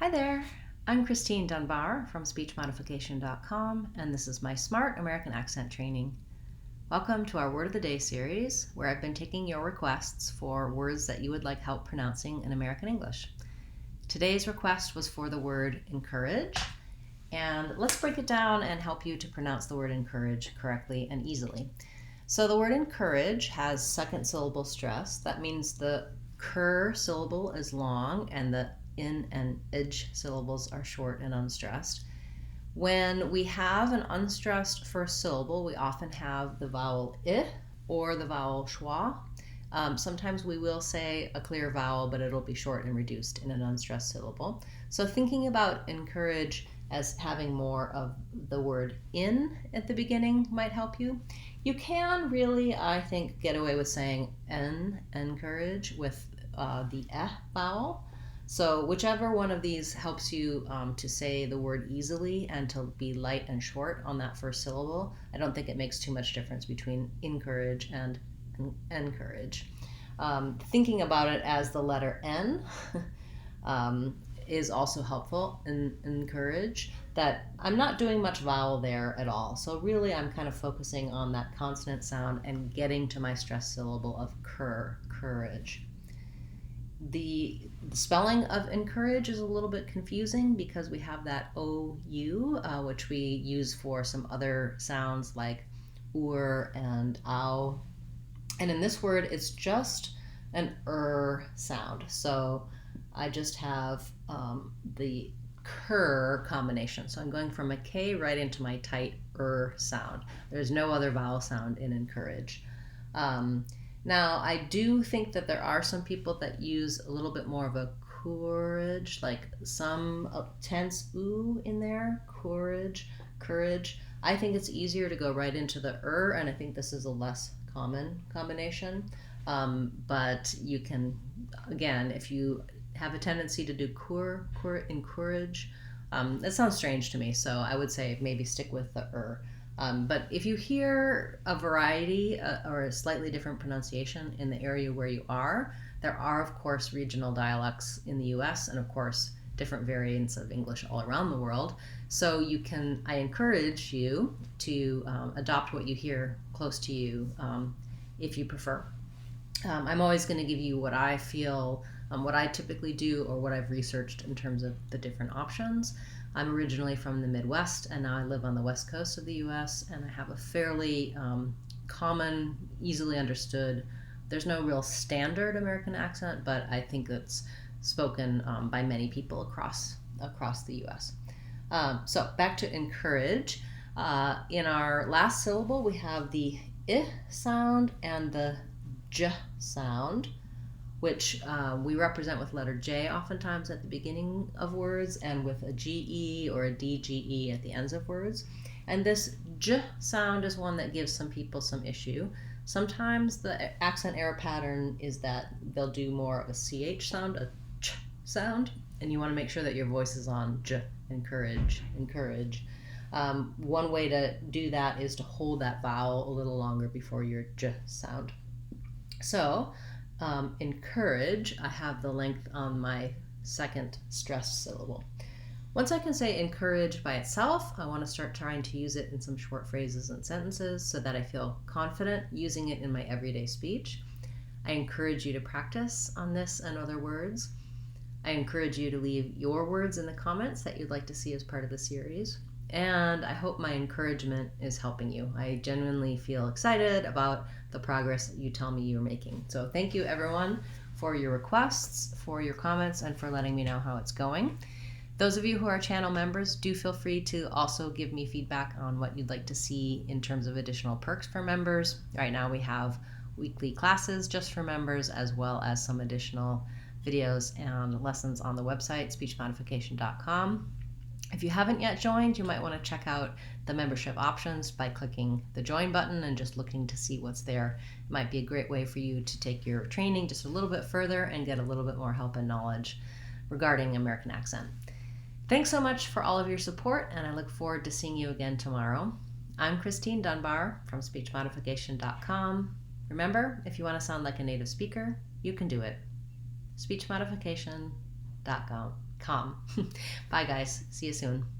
Hi there, I'm Christine Dunbar from SpeechModification.com, and this is my Smart American Accent Training. Welcome to our Word of the Day series, where I've been taking your requests for words that you would like help pronouncing in American English. Today's request was for the word encourage, and let's break it down and help you to pronounce the word encourage correctly and easily. So the word encourage has second syllable stress. That means the cur syllable is long and the in and edge syllables are short and unstressed. When we have an unstressed first syllable, we often have the vowel I or the vowel schwa. Sometimes we will say a clear vowel, but it'll be short and reduced in an unstressed syllable. So thinking about encourage as having more of the word in at the beginning might help you. You can really, I think, get away with saying encourage with the vowel. So whichever one of these helps you to say the word easily and to be light and short on that first syllable, I don't think it makes too much difference between encourage and encourage. Thinking about it as the letter N is also helpful in encourage, that I'm not doing much vowel there at all. So really I'm kind of focusing on that consonant sound and getting to my stressed syllable of courage. The spelling of encourage is a little bit confusing because we have that OU, which we use for some other sounds like and ow. And in this word, it's just an sound. So I just have the cur combination. So I'm going from a K right into my tight sound. There's no other vowel sound in encourage. Now, I do think that there are some people that use a little bit more of a courage, like some tense ooh in there, courage. I think it's easier to go right into the and I think this is a less common combination. But you can, again, if you have a tendency to do encourage, that sounds strange to me, so I would say maybe stick with the But if you hear a variety or a slightly different pronunciation in the area where you are, there are, of course, regional dialects in the US and, of course, different variants of English all around the world. So I encourage you to adopt what you hear close to you if you prefer. I'm always going to give you what I feel, what I typically do, or what I've researched in terms of the different options. I'm originally from the Midwest, and now I live on the West Coast of the US, and I have a fairly common, easily understood, there's no real standard American accent, but I think it's spoken by many people across the US. So back to encourage. In our last syllable, we have the I sound and the J sound, which we represent with letter J oftentimes at the beginning of words and with a GE or a DGE at the ends of words. And this J sound is one that gives some people some issue. Sometimes the accent error pattern is that they'll do more of a CH sound, a ch sound, and you want to make sure that your voice is on J, encourage. One way to do that is to hold that vowel a little longer before your J sound. So encourage, I have the length on my second stressed syllable. Once I can say encourage by itself, I want to start trying to use it in some short phrases and sentences so that I feel confident using it in my everyday speech. I encourage you to practice on this and other words. I encourage you to leave your words in the comments that you'd like to see as part of the series. And I hope my encouragement is helping you. I genuinely feel excited about the progress that you tell me you're making. So thank you, everyone, for your requests, for your comments, and for letting me know how it's going. Those of you who are channel members, do feel free to also give me feedback on what you'd like to see in terms of additional perks for members. Right now we have weekly classes just for members, as well as some additional videos and lessons on the website, speechmodification.com. If you haven't yet joined, you might want to check out the membership options by clicking the join button and just looking to see what's there. It might be a great way for you to take your training just a little bit further and get a little bit more help and knowledge regarding American accent. Thanks so much for all of your support, and I look forward to seeing you again tomorrow. I'm Christine Dunbar from SpeechModification.com. Remember, if you want to sound like a native speaker, you can do it. SpeechModification.com. calm. Bye, guys. See you soon.